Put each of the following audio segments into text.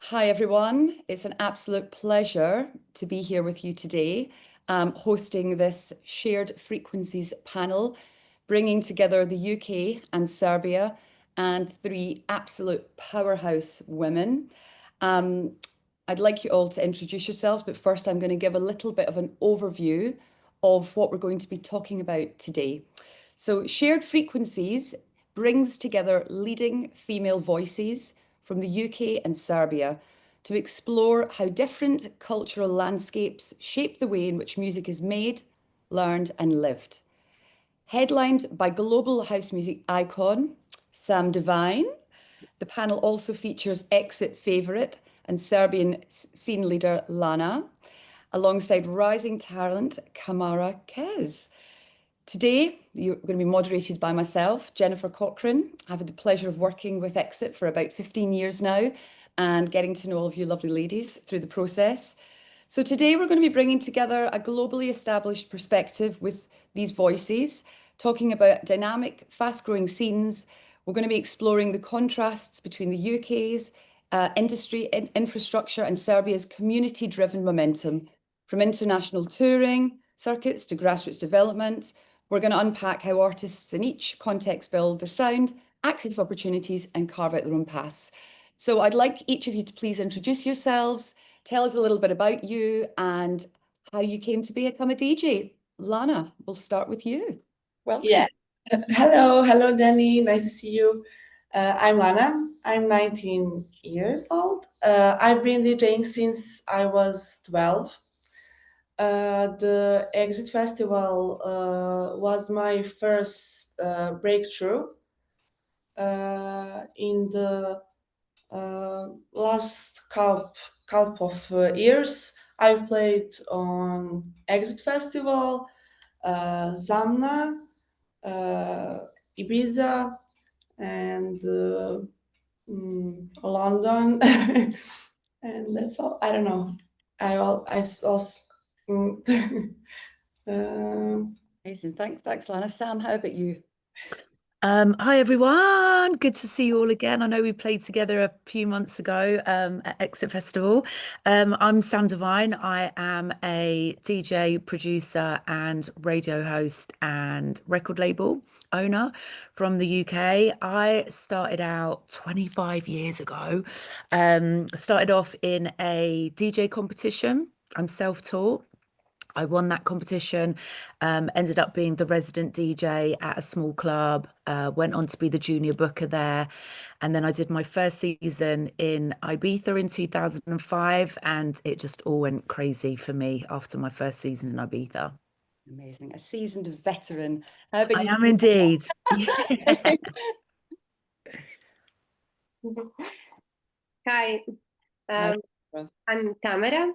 Hi, everyone. It's an absolute pleasure to be here with you today, hosting this Shared Frequencies panel, bringing together the UK and Serbia and three absolute powerhouse women. Um, I'd like you all to introduce yourselves, but first I'm going to give a little bit of an overview of what we're going to be talking about today. So, Shared Frequencies brings together leading female voices from the UK and Serbia to explore how different cultural landscapes shape the way in which music is made, learned, and lived. Headlined by global house music icon Sam Divine, the panel also features exit favourite and Serbian scene leader Lanna, alongside rising talent Tamara Kezz. Today, you're going to be moderated by myself, Jennifer Cochrane. I've had the pleasure of working with Exit for about 15 years now and getting to know all of you lovely ladies through the process. So today we're going to be bringing together a globally established perspective with these voices, talking about dynamic, fast-growing scenes. We're going to be exploring the contrasts between the UK's industry infrastructure and Serbia's community-driven momentum, from international touring circuits to grassroots development. We're going to unpack how artists in each context build their sound, access opportunities, and carve out their own paths. So I'd like each of you to please introduce yourselves, tell us a little bit about you and how you came to become a DJ. Lana, we'll start with you. Welcome. Yeah. Hello, Danny. Nice to see you. I'm Lanna. I'm 19 years old. I've been DJing since I was 12. The Exit Festival was my first breakthrough. In the last couple of years, I played on Exit Festival, Zamna, uh, Ibiza, and London, and that's all. I don't know. I also. Amazing. Thanks, Lana. Sam, how about you? Hi everyone, good to see you all again. I know we played together a few months ago at Exit Festival. I'm Sam Divine. I am a DJ, producer, and radio host and record label owner from the UK. I started out 25 years ago. Started off in a DJ competition. I'm self-taught. I won that competition, ended up being the resident DJ at a small club, went on to be the junior booker there. And then I did my first season in Ibiza in 2005, and it just all went crazy for me after my first season in Ibiza. Amazing. A seasoned veteran. How about I you? am indeed. Hi, Hi. I'm Tamara.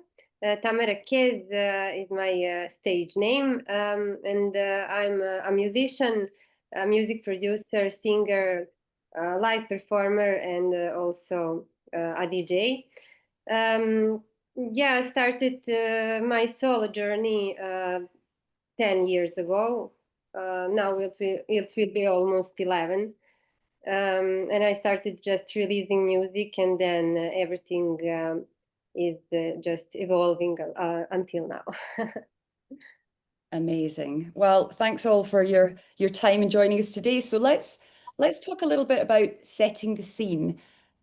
Tamara Kezz is my stage name, and I'm a musician, a music producer, singer, live performer, and also a DJ. Yeah, I started my solo journey 10 years ago. Now it will be almost 11. And I started just releasing music, and then everything is just evolving until now. Amazing. Well, thanks all for your time and joining us today. So let's talk a little bit about setting the scene.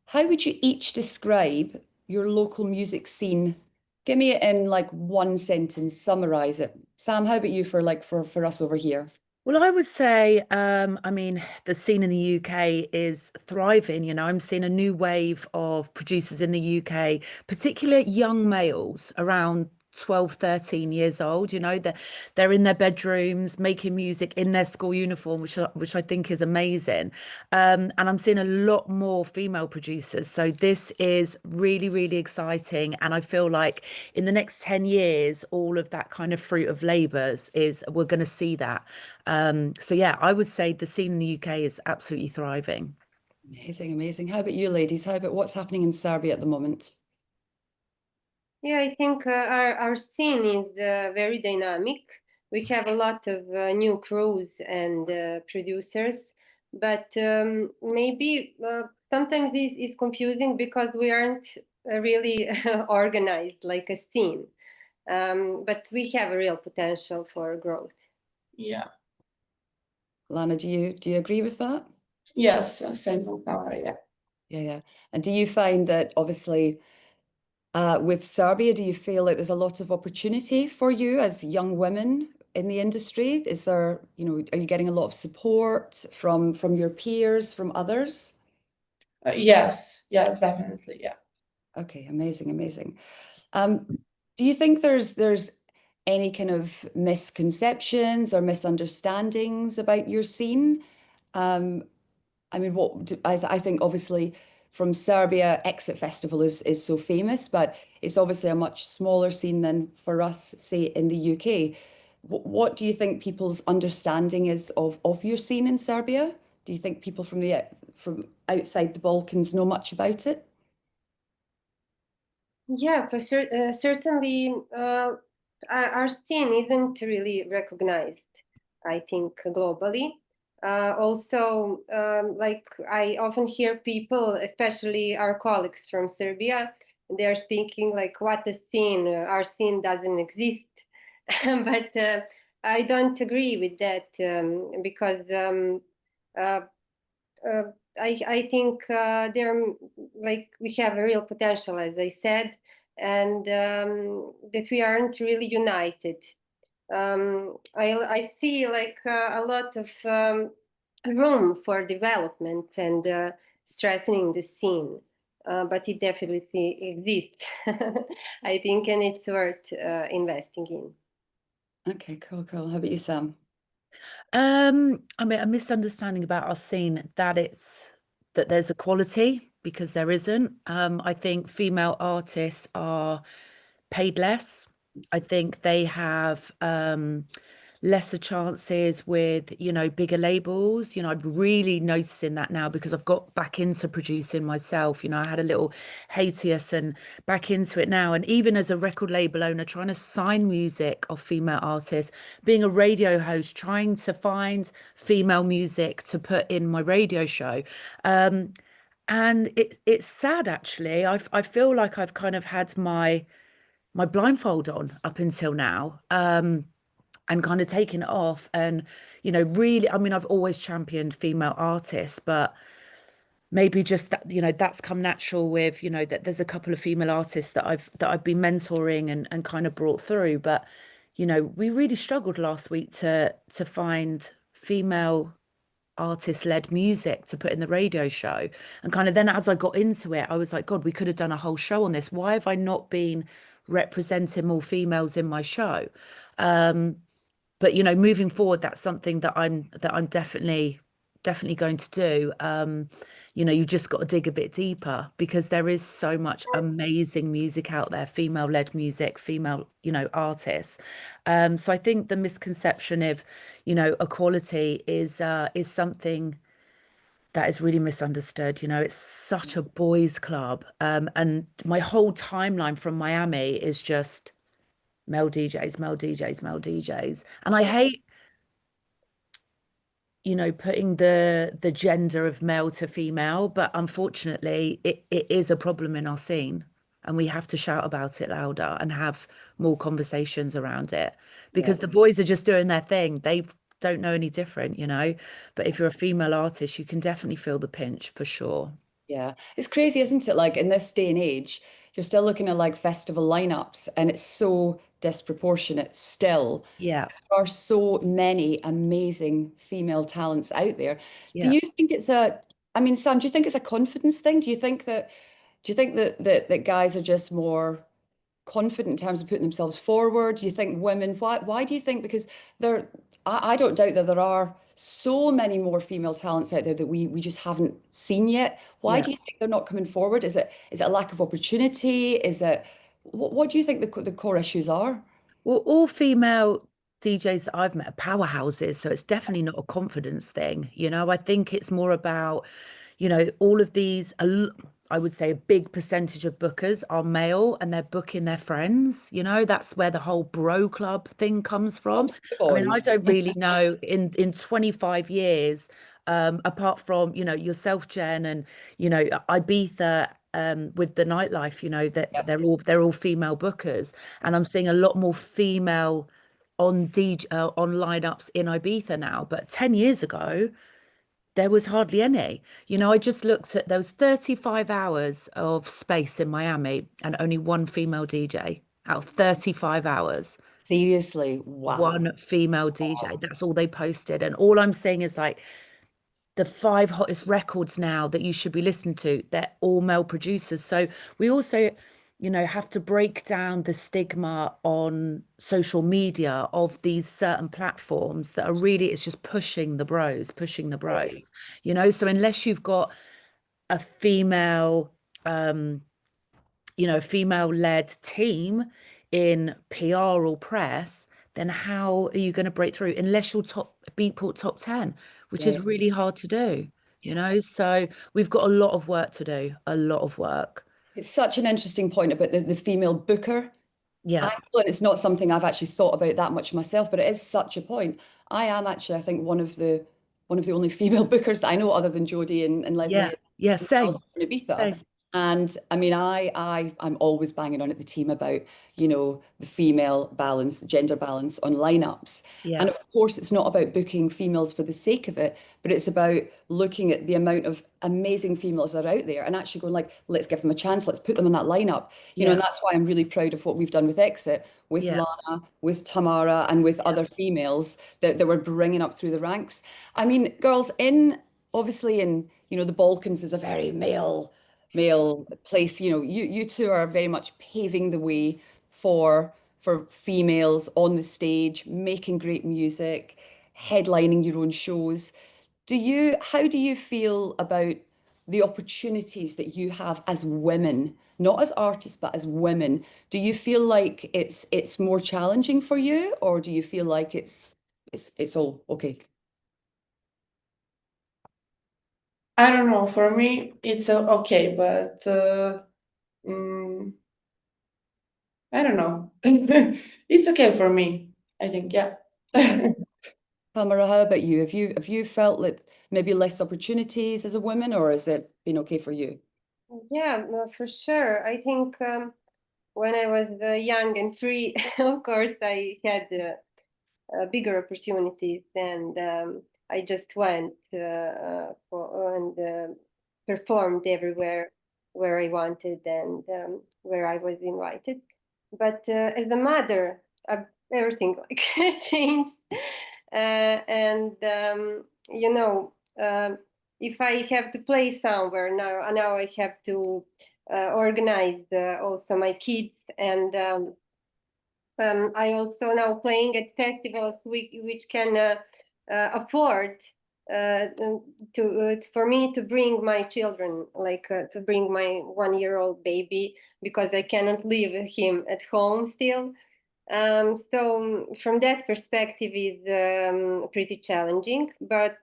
How would you each describe your local music scene? Give me it in like one sentence, summarize it. Sam, how about you for us over here? Well, I would say, I mean, the scene in the UK is thriving. I'm seeing a new wave of producers in the UK, particularly young males around 12, 13 years old. They're in their bedrooms making music in their school uniform, which I think is amazing. And I'm seeing a lot more female producers. So this is really, really exciting. And I feel like in the next 10 years, all of that kind of fruit of labours is we're going to see that. So yeah, I would say the scene in the UK is absolutely thriving. Amazing, amazing. How about you, ladies? How about what's happening in Serbia at the moment? Yeah, I think our scene is very dynamic. We have a lot of new crews and producers, but maybe sometimes this is confusing because we aren't really organized like a scene. But we have a real potential for growth. Yeah. Lanna, do you agree with that? Yes, same with Tamara, yeah. Yeah. And do you find that obviously with Serbia, do you feel like there's a lot of opportunity for you as young women in the industry? Is there, are you getting a lot of support from your peers, from others? Yes, definitely, yeah. Okay, amazing. Do you think there's any kind of misconceptions or misunderstandings about your scene? I mean, I think obviously from Serbia, Exit Festival is so famous, but it's obviously a much smaller scene than for us, say, in the UK. What do you think people's understanding is of your scene in Serbia? Do you think people from outside the Balkans know much about it? Yeah, certainly our scene isn't really recognized, I think, globally. Also, like I often hear people, especially our colleagues from Serbia, they're speaking like, what a scene, our scene doesn't exist. But I don't agree with that because uh, uh, I think like we have a real potential, as I said, and that we aren't really united. I see like a lot of room for development and strengthening the scene, but it definitely exists, I think, and it's worth investing in. Okay, cool. How about you, Sam? I mean, a misunderstanding about our scene that there's equality, because there isn't. I think female artists are paid less. I think they have lesser chances with, bigger labels. I'm really noticing that now because I've got back into producing myself. I had a little hiatus and back into it now. And even as a record label owner, trying to sign music of female artists, being a radio host, trying to find female music to put in my radio show. And it's sad, actually. I feel like I've kind of had my blindfold on up until now, and kind of taken it off. And, really, I mean, I've always championed female artists, but maybe just that, that's come natural with, that there's a couple of female artists that I've been mentoring and kind of brought through. But, we really struggled last week to find female artist-led music to put in the radio show. And kind of then as I got into it, I was like, God, we could have done a whole show on this. Why have I not been representing more females in my show? But moving forward, that's something that I'm definitely going to do. You just got to dig a bit deeper, because there is so much amazing music out there, female-led music, female, artists. So I think the misconception of, equality is something that is really misunderstood. It's such a boys' club. And my whole timeline from Miami is just male DJs, male DJs, male DJs. And I hate, putting the gender of male to female, but unfortunately it is a problem in our scene, and we have to shout about it louder and have more conversations around it, because the boys are just doing their thing. They don't know any different, but if you're a female artist, you can definitely feel the pinch for sure. Yeah, it's crazy, isn't it? Like in this day and age, you're still looking at like festival lineups and it's so disproportionate still. Yeah. There are so many amazing female talents out there. Do Yeah. you think I mean, Sam, do you think it's a confidence thing? Do you think that guys are just more confident in terms of putting themselves forward? Do you think women, why do you think? Because I don't doubt that there are so many more female talents out there that we just haven't seen yet. Why Yeah. do you think they're not coming forward? Is it a lack of opportunity? What do you think the core issues are? Well, all female DJs that I've met are powerhouses, so it's definitely not a confidence thing. I think it's more about, all of these, I would say a big percentage of bookers are male, and they're booking their friends. That's where the whole bro club thing comes from. I mean, I don't really know in 25 years, apart from, yourself, Jen, and, Ibiza with the nightlife, that Yeah. they're all female bookers, and I'm seeing a lot more female on on lineups in Ibiza now. But 10 years ago, there was hardly any. I just looked at, there was 35 hours of space in Miami and only one female DJ out of 35 hours. Seriously, wow. One female DJ. That's all they posted. And all I'm saying is like the 5 hottest records now that you should be listening to, they're all male producers. So we also, have to break down the stigma on social media of these certain platforms that are really, it's just pushing the bros. So unless you've got a female, female-led team in PR or press, then how are you going to break through unless you're Beatport top 10, which is really hard to do, So we've got a lot of work to do, a lot of work. It's such an interesting point about the female booker. Yeah. And it's not something I've actually thought about that much myself, but it is such a point. I am actually, I think, one of the only female bookers that I know other than Jodie and Leslie Yeah, in same. Ibiza. Same. And I mean, I'm always banging on at the team about, the female balance, the gender balance on lineups. Yeah. And of course, it's not about booking females for the sake of it, but it's about looking at the amount of amazing females that are out there and actually going like, let's give them a chance, let's put them in that lineup. Yeah. And that's why I'm really proud of what we've done with Exit, with Yeah. Lanna, with Tamara, and with other females that we're bringing up through the ranks. I mean, girls, obviously in, the Balkans is a very male place. You two are very much paving the way for females on the stage, making great music, headlining your own shows. How do you feel about the opportunities that you have as women, not as artists, but as women? Do you feel like it's more challenging for you, or do you feel like it's all okay? I don't know. For me, it's okay, but mm, I don't know. It's okay for me, I think. Yeah. Tamara, how about you? Have you felt like maybe less opportunities as a woman, or has it been okay for you? Yeah, no, for sure. I think when I was young and free, of course, I had bigger opportunities, and I just went for and performed everywhere where I wanted and where I was invited. But as a mother, everything like changed, and if I have to play somewhere now I have to organize also my kids, and I also now playing at festivals which can afford for me to bring my children, like to bring my 1-year-old baby, because I cannot leave him at home still. So from that perspective is pretty challenging, but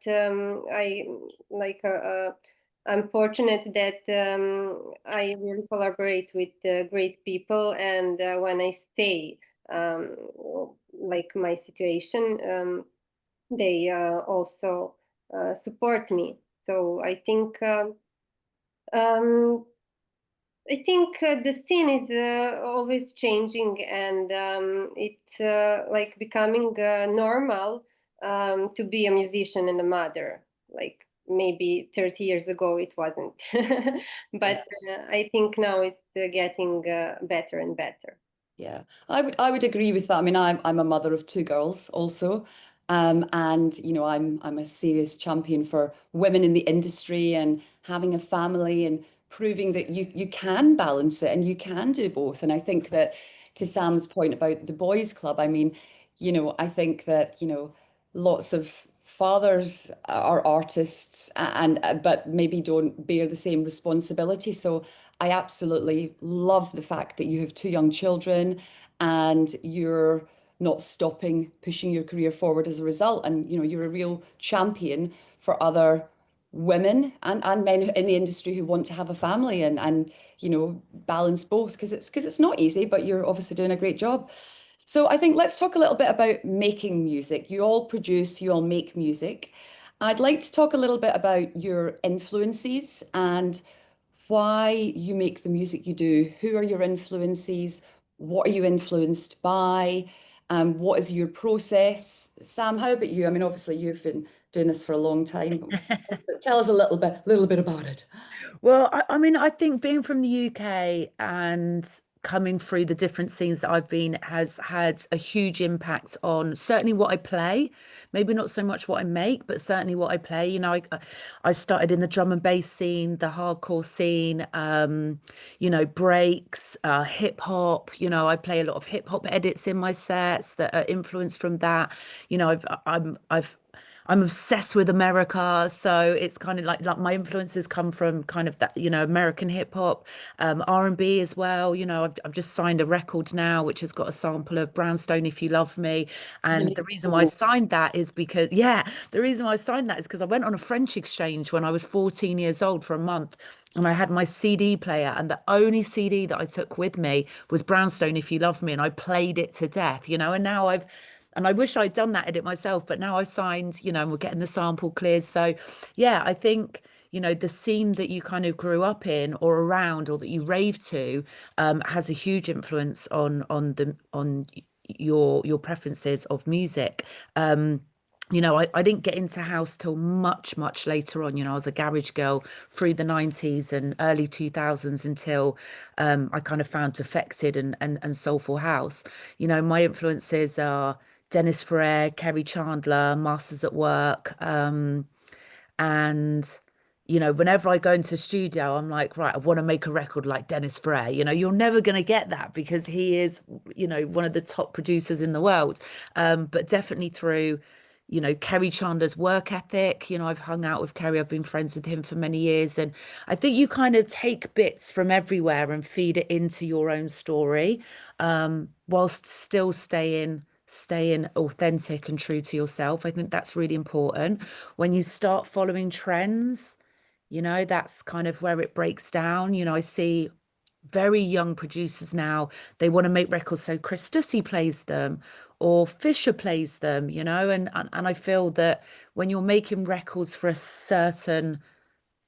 I'm fortunate that I really collaborate with great people, and when I stay like my situation, they also support me. So I think the scene is always changing, and it's like becoming normal to be a musician and a mother. Like maybe 30 years ago it wasn't, but I think now it's getting better and better. Yeah, I would agree with that. I mean, I'm a mother of 2 girls also, and I'm a serious champion for women in the industry and having a family and proving that you can balance it and you can do both. And I think that to Sam's point about the boys' club, I mean, I think that lots of fathers are artists and but maybe don't bear the same responsibility. So I absolutely love the fact that you have 2 young children and you're not stopping pushing your career forward as a result. And you're a real champion for other women and men in the industry who want to have a family and balance both because it's not easy, but you're obviously doing a great job. So I think let's talk a little bit about making music. You all produce, you all make music. I'd like to talk a little bit about your influences and why you make the music you do. Who are your influences? What are you influenced by? What is your process? Sam, how about you? I mean, obviously you've been doing this for a long time, but tell us a little bit about it. Well, I mean, I think being from the UK and coming through the different scenes that I've been has had a huge impact on certainly what I play. Maybe not so much what I make, but certainly what I play. You know, I started in the drum and bass scene, the hardcore scene, you know, breaks, hip hop. You know, I play a lot of hip hop edits in my sets that are influenced from that. You know, I'm obsessed with America, so it's kind of like my influences come from kind of that, you know, American hip hop, R&B as well. You know, I've just signed a record now which has got a sample of Brownstone If You Love Me, and the reason why I signed that is because, yeah, the reason why I signed that is because I went on a French exchange when I was 14 years old for a month, and I had my CD player, and the only CD that I took with me was Brownstone If You Love Me, and I played it to death, you know, and I wish I'd done that edit myself, but now I've signed, you know, and we're getting the sample cleared. So, yeah, I think, you know, the scene that you kind of grew up in or around or that you rave to has a huge influence on your preferences of music. You know, I didn't get into house till much later on. You know, I was a garage girl through the 90s and early 2000s until I kind of found Defected and Soulful House. You know, my influences are Dennis Ferrer, Kerry Chandler, Masters at Work. And, you know, whenever I go into the studio, I'm like, right, I want to make a record like Dennis Ferrer. You know, you're never going to get that because he is, you know, one of the top producers in the world. But definitely through, you know, Kerry Chandler's work ethic. You know, I've hung out with Kerry, I've been friends with him for many years. And I think you kind of take bits from everywhere and feed it into your own story, whilst still staying authentic and true to yourself. I think that's really important. When you start following trends, you know, that's kind of where it breaks down. You know, I see very young producers now, they want to make records, so Chris Stussy plays them or Fisher plays them, you know, and I feel that when you're making records for a certain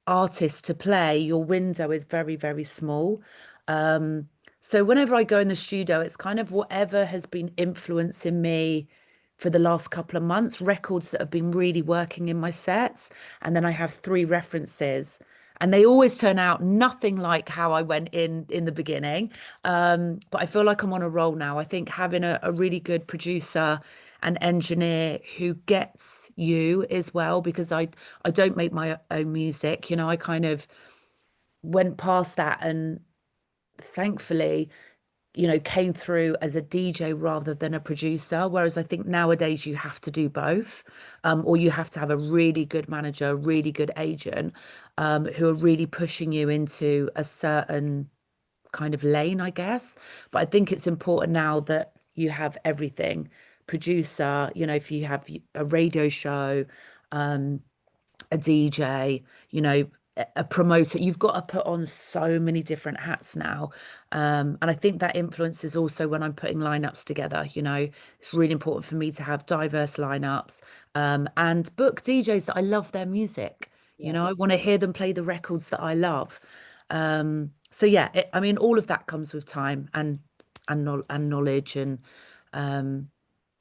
artist to play, your window is very small. So whenever I go in the studio, it's kind of whatever has been influencing me for the last couple of months, records that have been really working in my sets. And then I have three references. And they always turn out nothing like how I went in the beginning. But I feel like I'm on a roll now. I think having a really good producer and engineer who gets you as well, because I don't make my own music. You know, I kind of went past that and thankfully, you know, came through as a DJ rather than a producer. Whereas I think nowadays you have to do both, or you have to have a really good manager, a really good agent, who are really pushing you into a certain kind of lane, I guess. But I think it's important now that you have everything. Producer, you know, if you have a radio show, a DJ, you know, a promoter, you've got to put on so many different hats now. And I think that influences also when I'm putting lineups together. You know, it's really important for me to have diverse lineups, and book DJs that I love their music. You know, I want to hear them play the records that I love. So yeah, I mean, all of that comes with time and knowledge, and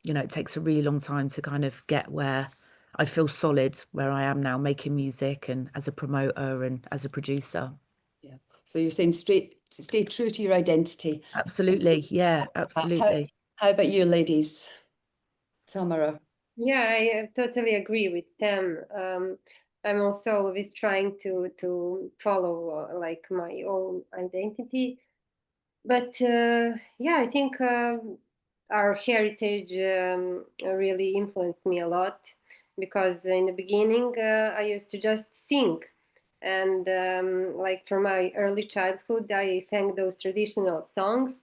you know, it takes a really long time to kind of get where I feel solid where I am now, making music and as a promoter and as a producer. Yeah. So you're saying stay true to your identity. Absolutely. Yeah, absolutely. How about you, ladies? Tamara. Yeah, I totally agree with Tam. I'm also always trying to follow like my own identity, but yeah, I think our heritage really influenced me a lot, because in the beginning I used to just sing, and like from my early childhood I sang those traditional songs,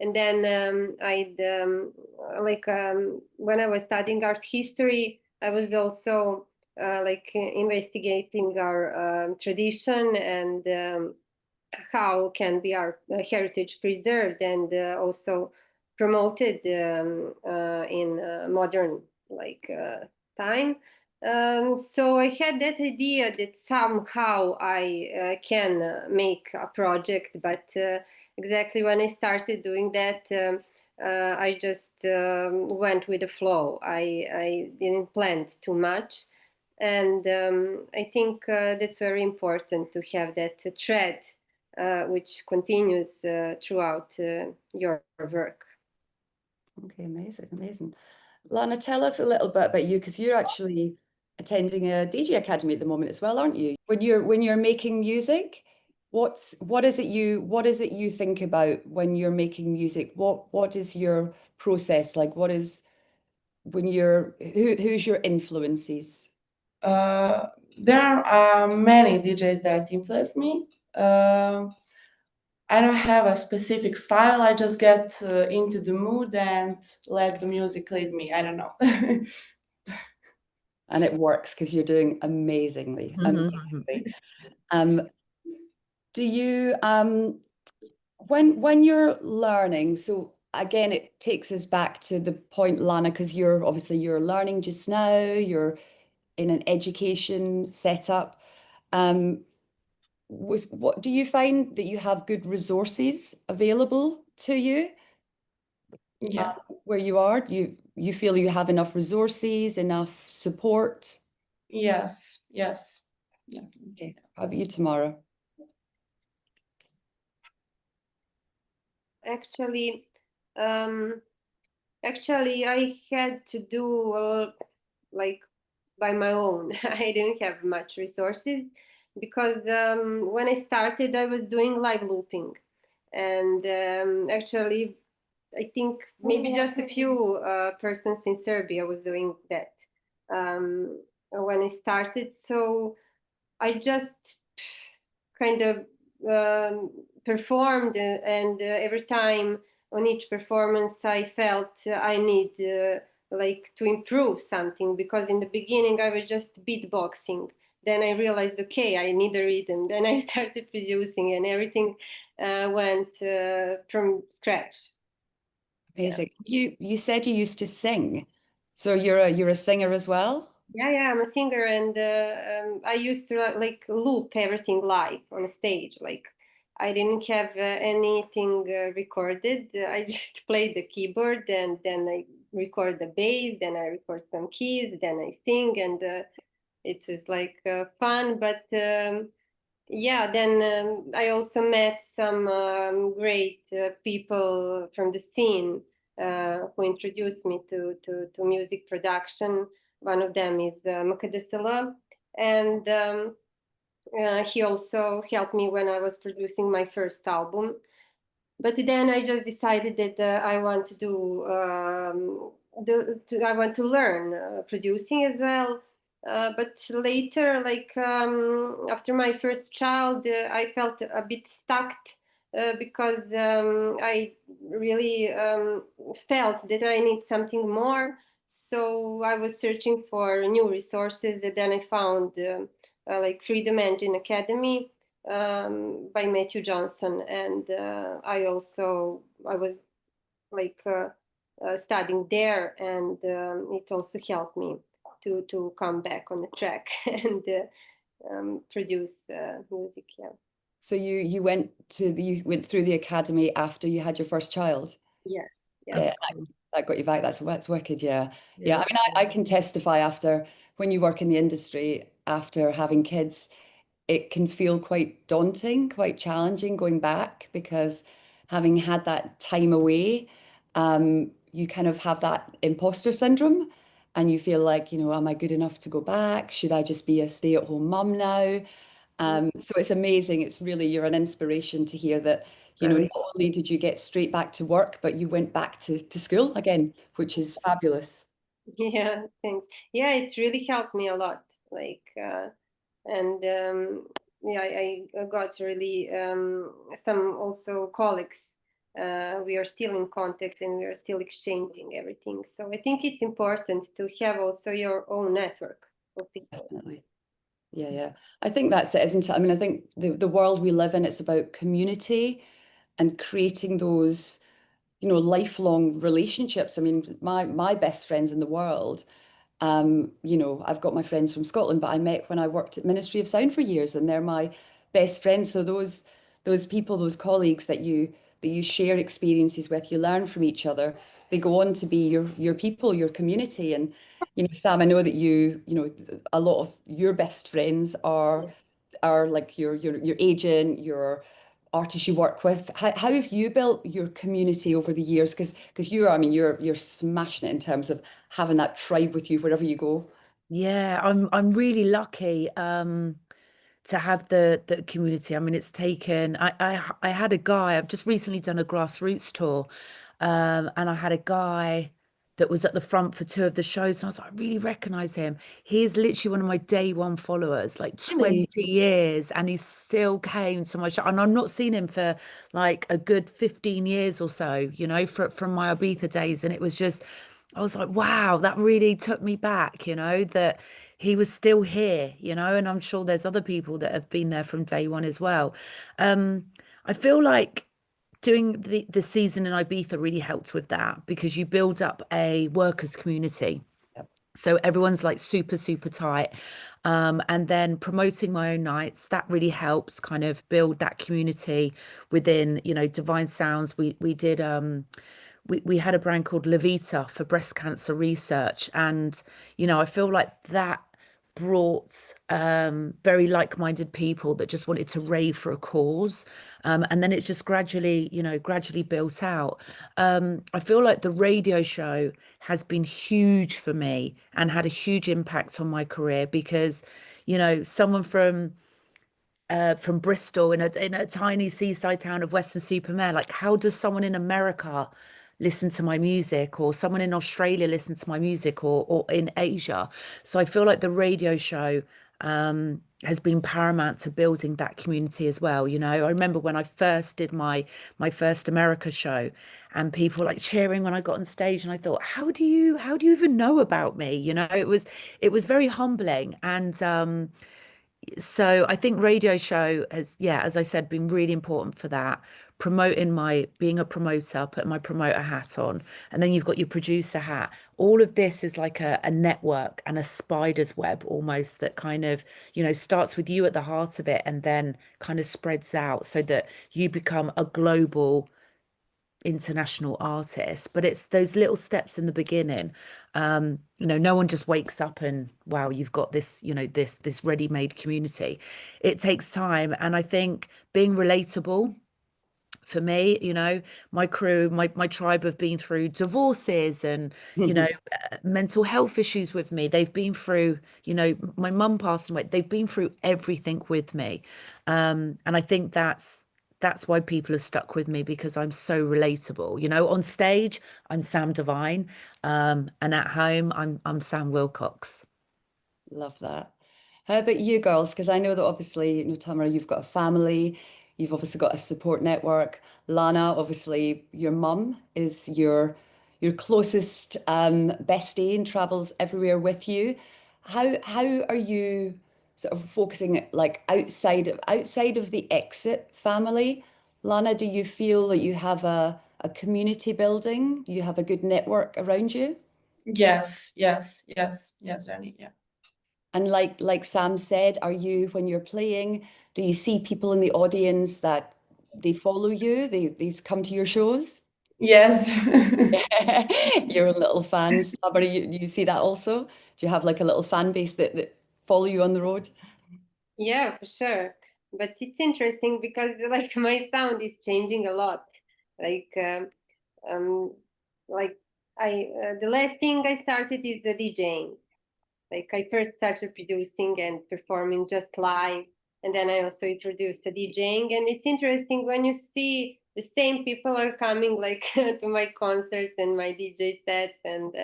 and then I'd like when I was studying art history, I was also like investigating our tradition, and how can be our heritage preserved and also promoted in modern like time. So I had that idea that somehow I can make a project, but exactly when I started doing that, I just went with the flow. I didn't plan too much. And I think that's very important to have that thread which continues throughout your work. Okay, amazing, amazing. Lana, tell us a little bit about you, because you're actually attending a DJ Academy at the moment as well, aren't you? When you're making music, what is it you think about when you're making music? What is your process like? What is when you're who's your influences? There are many DJs that influence me. I don't have a specific style. I just get into the mood and let the music lead me. I don't know. And it works because you're doing amazingly, amazingly. Do you when you're learning, so again, it takes us back to the point, Lana, because you're learning just now, you're in an education setup. With what do you find that you have good resources available to you Yeah. where you are? You feel you have enough resources, enough support? Yes. Yes. Yeah. Okay. How about you, Tamara? Actually, um, actually, I had to do like by my own. I didn't have much resources because when I started, I was doing live looping, and actually, I think maybe just a few persons in Serbia was doing that when I started. So I just kind of performed, and every time on each performance, I felt I need like to improve something, because in the beginning I was just beatboxing. Then I realized, okay, I need a rhythm. Then I started producing, and everything went from scratch. Amazing. You said you used to sing, so you're a singer as well? Yeah, I'm a singer, and I used to like loop everything live on stage. Like I didn't have anything recorded. I just played the keyboard, and then I record the bass, then I record some keys, then I sing, and it was like fun. But yeah, then I also met some great people from the scene who introduced me to music production. One of them is Makadesela, and he also helped me when I was producing my first album. But then I just decided that I want to do, I want to learn producing as well. But later, like after my first child, I felt a bit stuck because I really felt that I need something more. So I was searching for new resources, and then I found like Freedom Engine Academy by Matthew Johnson, and I was like studying there, and it also helped me to come back on the track and produce music. Yeah. So you went through the academy after you had your first child? Yes. Yeah, Yes. that got you back. That's wicked, yeah. Yeah, Yeah, I that's mean, I can testify after when you work in the industry, after having kids, it can feel quite daunting, quite challenging going back because having had that time away, you kind of have that imposter syndrome and you feel like, am I good enough to go back? Should I just be a stay-at-home mum now? So it's amazing. It's really, you're an inspiration to hear that, not very. only did you get straight back to work, but you went back to school again, which is fabulous. Yeah. Thanks. Yeah, it's really helped me a lot. Like. And yeah, I got really some also colleagues. We are still in contact, and we are still exchanging everything. So I think it's important to have also your own network of people. Definitely. Yeah, yeah. I think that's it, isn't it? I mean, I think the world we live in, it's about community and creating those, lifelong relationships. I mean, my best friends in the world, You know, I've got my friends from Scotland, but I met when I worked at Ministry of Sound for years, and they're my best friends. So those people, those colleagues that you share experiences with, you learn from each other. They go on to be your people, your community. And you know, Sam, I know that you know, a lot of your best friends are like your agent, your artists you work with. How have you built your community over the years? Because I mean, you're smashing it in terms of having that tribe with you wherever you go. Yeah, I'm really lucky to have the community. I mean, it's taken. I had a guy. I've just recently done a Grassroots tour, and I had a guy that was at the front for two of the shows, and I was like, I really recognize him. He's literally one of my day one followers, like Really? 20 years, and he still came to my show. And I've not seen him for like a good 15 years or so, you know, from my Ibiza days, and it was just. I was like, wow, that really took me back, you know, that he was still here, you know, and I'm sure there's other people that have been there from day one as well. Um, I feel like doing the season in Ibiza really helped with that because you build up a workers' community. Yep. So everyone's like super, super tight. And then promoting my own nights, that really helps kind of build that community within, you know, Divine Sounds. We did we had a brand called Levita for breast cancer research. And, you know, I feel like that brought very like-minded people that just wanted to rave for a cause. And then it just gradually, you know, gradually built out. I feel like the radio show has been huge for me and had a huge impact on my career because, you know, someone from Bristol in a tiny seaside town of Western-super-Mare. Like, how does someone in America listen to my music, or someone in Australia listen to my music, or in Asia? So I feel like the radio show has been paramount to building that community as well. You know, I remember when I first did my first America show, and people were like cheering when I got on stage, and I thought, how do you even know about me? You know, it was very humbling. And so I think radio show has, yeah, as I said, been really important for that. Promoting my being a promoter, putting my promoter hat on, and then you've got your producer hat. All of this is like a network and a spider's web almost that kind of, you know, starts with you at the heart of it and then kind of spreads out so that you become a global international artist. But it's those little steps in the beginning. You know, no one just wakes up and wow, you've got this, you know, this ready-made community. It takes time. And I think being relatable for me, you know, my crew, my tribe have been through divorces and, you know, mental health issues with me. They've been through, you know, my mum passed away. They've been through everything with me. And I think that's why people have stuck with me because I'm so relatable. You know, on stage, I'm Sam Divine, and at home, I'm Sam Wilcox. Love that. How about you girls? Because I know that obviously, you know, Tamara, you've got a family, you've obviously got a support network. Lana, obviously, your mum is your closest bestie and travels everywhere with you. How are you sort of focusing like outside of the exit family? Lana, do you feel that you have a community building? You have a good network around you? Yes, Jenny. Yeah. And like Sam said, are you when you're playing, do you see people in the audience that they follow you? They come to your shows? Yes. Your little fans. Barbara, you see that also? Do you have like a little fan base that follow you on the road? Yeah, for sure. But it's interesting because like my sound is changing a lot. Like um like I the last thing I started is the DJing. Like I first started producing and performing just live, and then I also introduced the DJing. And it's interesting when you see the same people are coming like to my concerts and my DJ sets, and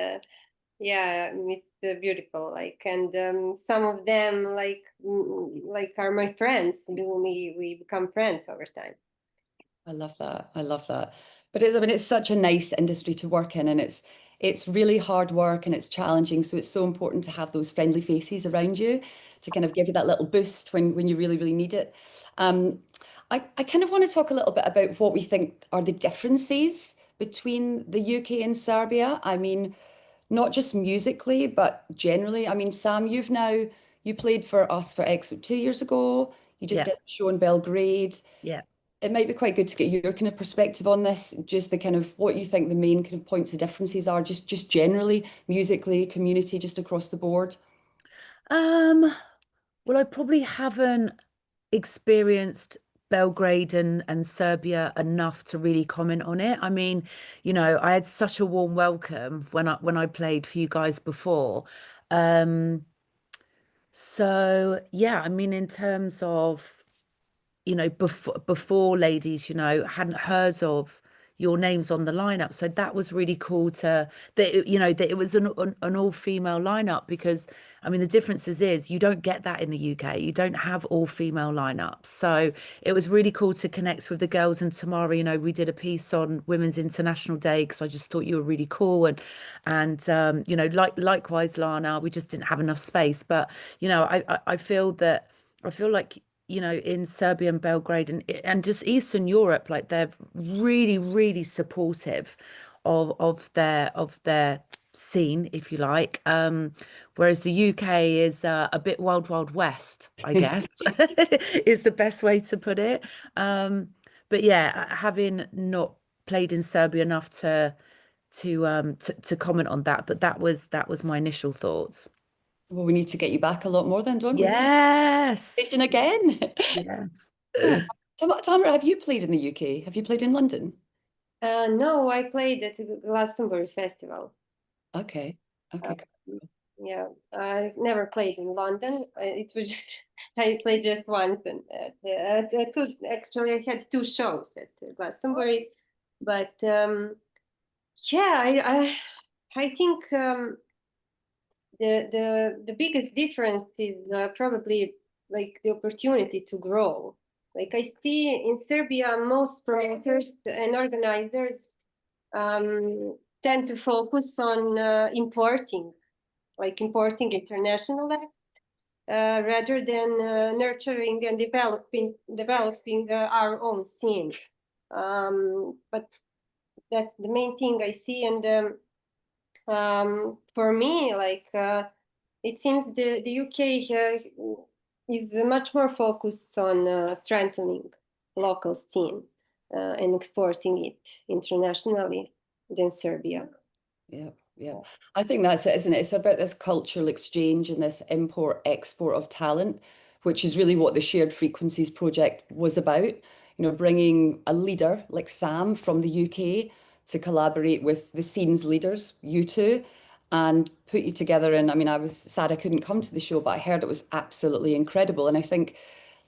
yeah, it's beautiful. Like, and some of them like are my friends. We become friends over time. I love that. I love that. But I mean, it's such a nice industry to work in, and it's really hard work and it's challenging. So it's so important to have those friendly faces around you to kind of give you that little boost when you really, really need it. Um, I kind of want to talk a little bit about what we think are the differences between the UK and Serbia. I mean, not just musically, but generally. I mean, Sam, you played for us for Exit 2 years ago. You just Yeah, did a show in Belgrade. yeah. It might be quite good to get your kind of perspective on this, just the kind of what you think the main kind of points of differences are, just generally, musically, community, just across the board. Um, well, I probably haven't experienced Belgrade and Serbia enough to really comment on it. I mean, I had such a warm welcome when I played for you guys before. Um, so yeah, I mean, in terms of before ladies, hadn't heard of your names on the lineup. So that was really cool that it was an all-female lineup, because I mean the differences is you don't get that in the UK. You don't have all-female lineups. So it was really cool to connect with the girls. And Tamara, we did a piece on Women's International Day because I just thought you were really cool. And likewise, Lana, we just didn't have enough space. But I feel like in Serbia and Belgrade and just Eastern Europe, like they're really, really supportive of their scene, if you like. Whereas the UK is a bit wild, wild west, I guess, is the best way to put it. But yeah, having not played in Serbia enough to comment on that, but that was my initial thoughts. Well, we need to get you back a lot more then, don't we? Yes. Station again. Yes. Yeah. Tamara, have you played in the UK? Have you played in London? No, I played at the Glastonbury Festival. Okay. Okay. Uh, yeah, I never played in London. It was I played just once, and actually I had two shows at Glastonbury, but yeah, I think the biggest difference is probably like the opportunity to grow. Like I see in Serbia, most promoters and organizers tend to focus on importing international acts rather than nurturing and developing our own scene. But that's the main thing I see, and for me, it seems the UK is much more focused on strengthening local scene and exporting it internationally than Serbia. Yeah, yeah. I think that's it, isn't it? It's about this cultural exchange and this import-export of talent, which is really what the Shared Frequencies project was about. Bringing a leader like Sam from the UK to collaborate with the scene's leaders, you two, and put you together. And I mean, I was sad I couldn't come to the show, but I heard it was absolutely incredible. And I think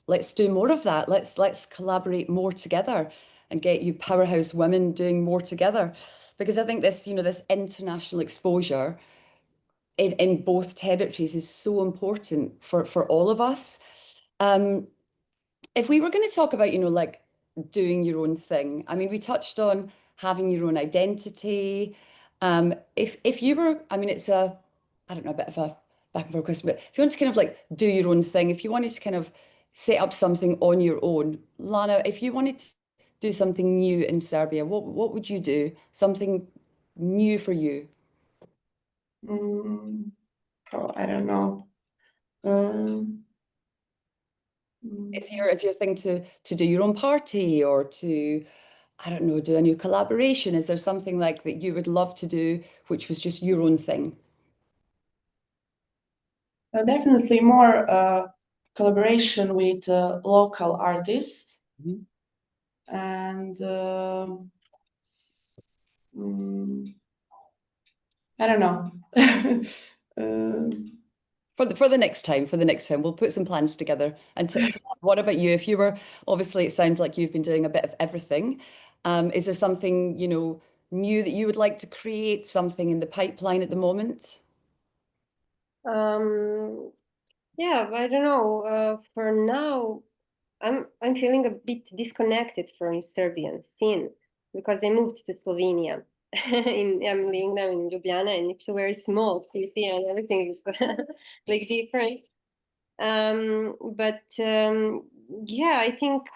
let's do more of that. Let's collaborate more together and get you powerhouse women doing more together. Because I think this international exposure in both territories is so important for all of us. Um, if we were going to talk about, like doing your own thing, I mean, we touched on having your own identity. If you were, I mean, it's I don't know, a bit of a back and forth question, but if you want to kind of like do your own thing, if you wanted to kind of set up something on your own, Lana, if you wanted to do something new in Serbia, what would you do? Something new for you? Oh, I don't know. Um, Is your thing to do your own party or to, I don't know, do a new collaboration? Is there something like that you would love to do, which was just your own thing? Definitely more collaboration with local artists Mhm. and I don't know. For the next time, we'll put some plans together. And what about you? If you were, obviously, it sounds like you've been doing a bit of everything. Is there something, new that you would like to create, something in the pipeline at the moment? Yeah, I don't know. For now, I'm feeling a bit disconnected from Serbian scene because I moved to Slovenia. I'm living now in Ljubljana, and it's a very small city, and everything is like different. But yeah, I think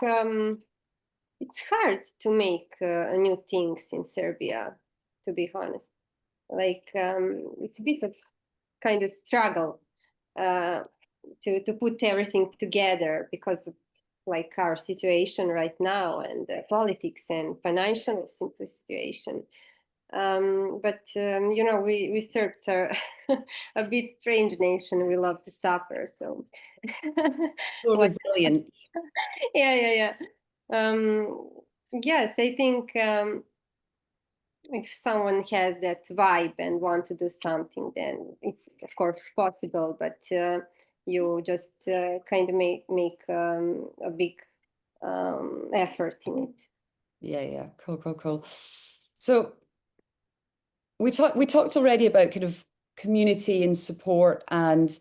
it's hard to make new things in Serbia, to be honest. like it's a bit of kind of struggle to put everything together because of like our situation right now and politics and financial situation. But you know, we Serbs are a bit strange nation. We love to suffer, so So like, resilient. yeah. Yes, I think if someone has that vibe and want to do something, then it's of course possible. But you just kind of make a big effort in it. Yeah. Cool. So we talked already about kind of community and support and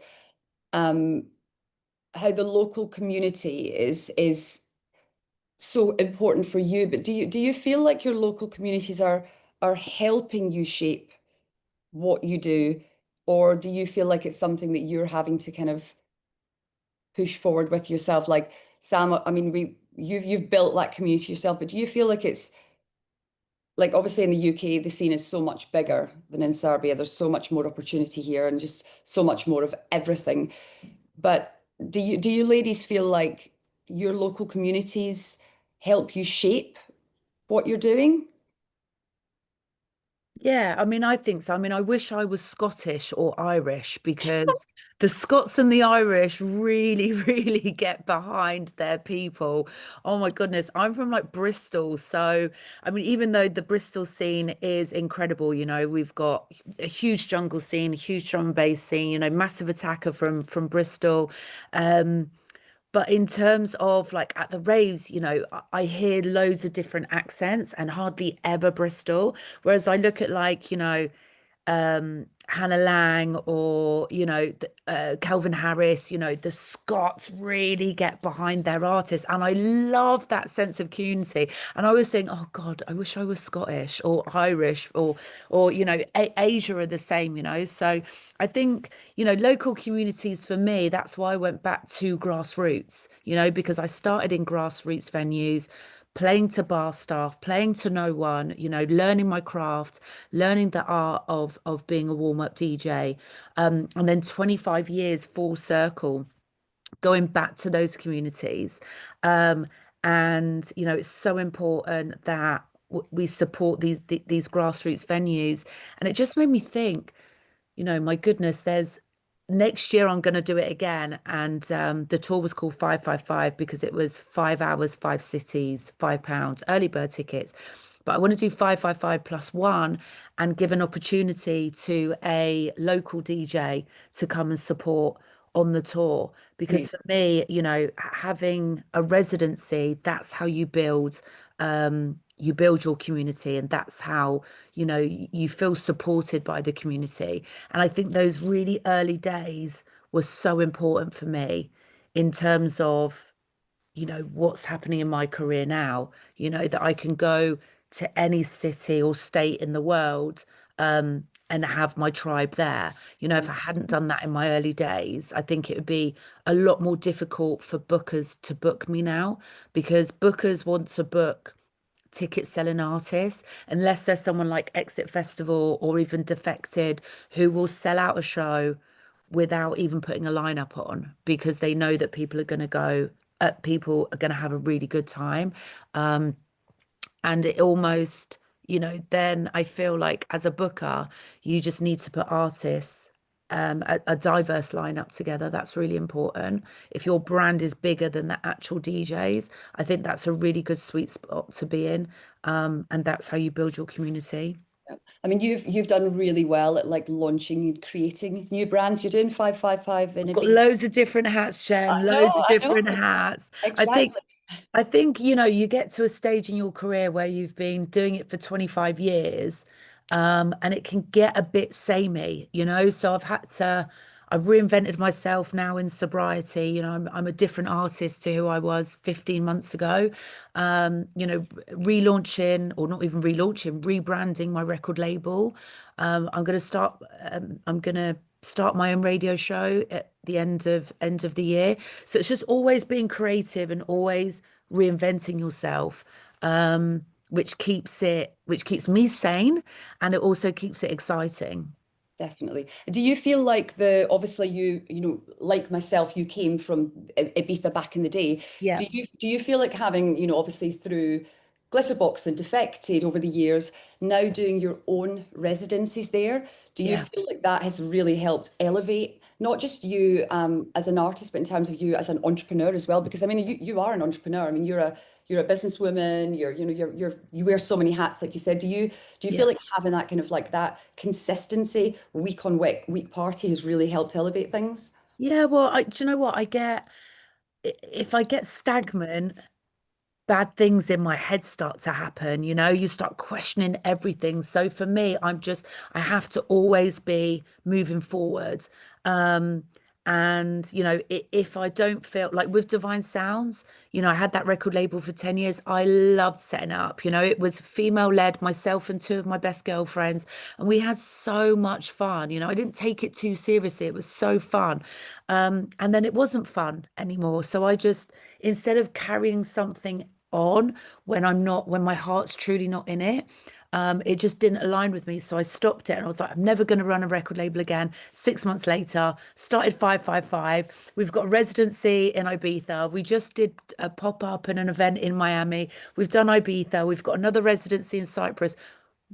how the local community is so important for you. But do you feel like your local communities are helping you shape what you do, or do you feel like it's something that you're having to kind of push forward with yourself? Like Sam, I mean, you've built that community yourself, but do you feel like it's like obviously in the UK, the scene is so much bigger than in Serbia. There's so much more opportunity here and just so much more of everything. But do you ladies feel like your local communities help you shape what you're doing? Yeah, I mean, I think so. I mean, I wish I was Scottish or Irish because the Scots and the Irish really, really get behind their people. Oh my goodness. I'm from like Bristol. So, I mean, even though the Bristol scene is incredible, you know, we've got a huge jungle scene, a huge drum and bass scene, you know, massive attacker from Bristol. Um, but in terms of like at the raves, you know, I hear loads of different accents and hardly ever Bristol. Whereas I look at like, you know, Hannah Lang or Calvin Harris, you know, the Scots really get behind their artists, and I love that sense of community. And I always think, oh God, I wish I was Scottish or Irish or you know, Asia are the same, you know. So I think, you know, local communities for me, that's why I went back to grassroots, you know, because I started in grassroots venues, playing to bar staff, playing to no one, you know, learning my craft, learning the art of being a warm-up DJ. And then 25 years full circle, going back to those communities. Um, and, you know, it's so important that we support these grassroots venues. And it just made me think, you know, my goodness, there's next year I'm going to do it again. And the tour was called 555 because it was 5 hours, 5 cities, £5 early bird tickets. But I want to do 555 plus one and give an opportunity to a local DJ to come and support on the tour. Because for me, you know, having a residency, that's how you build your community, and that's how, you know, you feel supported by the community. And I think those really early days were so important for me in terms of, you know, what's happening in my career now, you know, that I can go to any city or state in the world and have my tribe there. You know, if I hadn't done that in my early days, I think it would be a lot more difficult for bookers to book me now, because bookers want to book ticket selling artists unless there's someone like Exit Festival or even Defected who will sell out a show without even putting a lineup on, because they know that people are going to have a really good time. And it almost, you know, then I feel like as a booker, you just need to put artists, a diverse lineup together. That's really important. If your brand is bigger than the actual DJs, I think that's a really good sweet spot to be in. And that's how you build your community. I mean, you've done really well at like launching and creating new brands. You're doing 555 in a Got big. loads of different hats, Jen, loads of I know. different hats. Exactly. I think, you know, you get to a stage in your career where you've been doing it for 25 years, and it can get a bit samey, you know. So I've reinvented myself now in sobriety. You know, I'm a different artist to who I was 15 months ago. You know, relaunching, or not even relaunching, rebranding my record label. I'm gonna start my own radio show at the end of the year. So it's just always being creative and always reinventing yourself. which keeps me sane, and it also keeps it exciting. Definitely. Do you feel like obviously you know, like myself, you came from Ibiza back in the day. Yeah, Do you feel like having, you know, obviously through Glitterbox and Defected over the years, now doing your own residencies there, do you yeah. feel like that has really helped elevate not just you as an artist, but in terms of you as an entrepreneur as well? Because I mean, you are an entrepreneur. I mean, you're a businesswoman. You wear so many hats, like you said. Do you feel Yeah. like having that kind of like that consistency week on week party has really helped elevate things? Yeah, well, do you know what? If I get stagnant, bad things in my head start to happen, you start questioning everything. So for me, I have to always be moving forward. Um, and if I don't feel like with Divine Sounds, I had that record label for 10 years. I loved setting up, it was female led, myself and two of my best girlfriends, and we had so much fun. I didn't take it too seriously. It was so fun. And then it wasn't fun anymore. So instead of carrying something on when my heart's truly not in it, it just didn't align with me. So I stopped it and I was like, I'm never going to run a record label again. 6 months later, started 555. We've got a residency in Ibiza. We just did a pop-up and an event in Miami. We've done Ibiza. We've got another residency in Cyprus.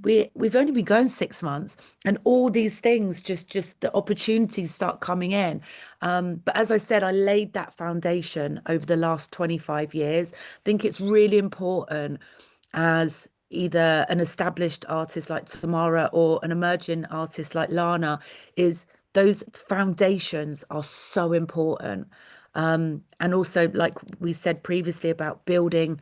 We've only been going 6 months, and all these things, just the opportunities start coming in. But as I said, I laid that foundation over the last 25 years. I think it's really important as either an established artist like Tamara or an emerging artist like Lanna, is those foundations are so important. And also, like we said previously, about building